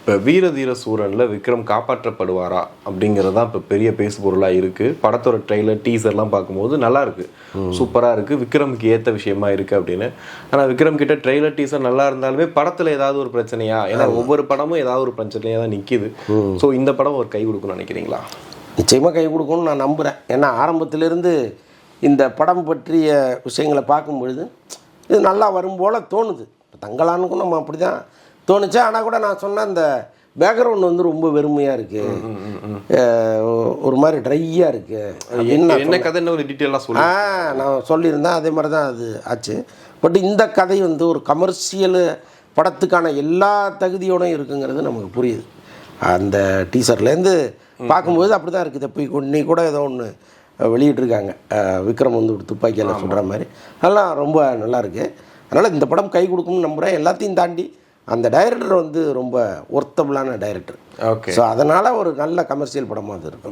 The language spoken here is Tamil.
இப்போ வீர தீர சூரனில் விக்ரம் காப்பாற்றப்படுவாரா அப்படிங்கிறது தான் இப்போ பெரிய பேசு பொருளாக இருக்குது. படத்தோட ட்ரெய்லர் டீசர்லாம் பார்க்கும்போது நல்லா இருக்குது, சூப்பராக இருக்குது, விக்ரமுக்கு ஏற்ற விஷயமா இருக்குது அப்படின்னு. ஆனால் விக்ரம் கிட்ட ட்ரெய்லர் டீசர் நல்லா இருந்தாலுமே படத்தில் ஏதாவது ஒரு பிரச்சனையா, ஏன்னா ஒவ்வொரு படமும் ஏதாவது ஒரு பிரச்சனையாக தான் நிற்கிது. ஸோ இந்த படம் ஒரு கை கொடுக்கும்னு நினைக்கிறீங்களா? நிச்சயமாக கை கொடுக்கும்னு நான் நம்புகிறேன். ஏன்னா ஆரம்பத்திலேருந்து இந்த படம் பற்றிய விஷயங்களை பார்க்கும்பொழுது இது நல்லா வரும் போல் தோணுது. தங்கலானுக்கும் நம்ம அப்படி தான் தோணுச்சு. ஆனால் கூட நான் சொன்ன அந்த பேக்ரவுண்ட் வந்து ரொம்ப வெறுமையாக இருக்குது, ஒரு மாதிரி ட்ரையாக இருக்குது. என்ன கதை ஒரு டீட்டெயிலாக சொல்லி நான் சொல்லியிருந்தேன். அதே மாதிரி தான் அது ஆச்சு. பட் இந்த கதை வந்து ஒரு கமர்ஷியல் படத்துக்கான எல்லா தகுதியோடும் இருக்குங்கிறது நமக்கு புரியுது. அந்த டீசர்லேருந்து பார்க்கும்போது அப்படி தான் இருக்குது. இப்போ இன்னைக்கு கூட ஏதோ ஒன்று வெளியிட்டிருக்காங்க, விக்ரம் வந்து ஒரு துப்பாக்கியால் சொல்கிற மாதிரி. அதெல்லாம் ரொம்ப நல்லாயிருக்கு. அதனால் இந்த படம் கை கொடுக்கும்னு நம்புகிறேன். எல்லாத்தையும் தாண்டி அந்த டைரக்டர் வந்து ரொம்ப ஒர்த்தபுளான டைரக்டர். ஓகே. ஸோ அதனால் ஒரு நல்ல கமர்ஷியல் படமாக அது இருக்கும்.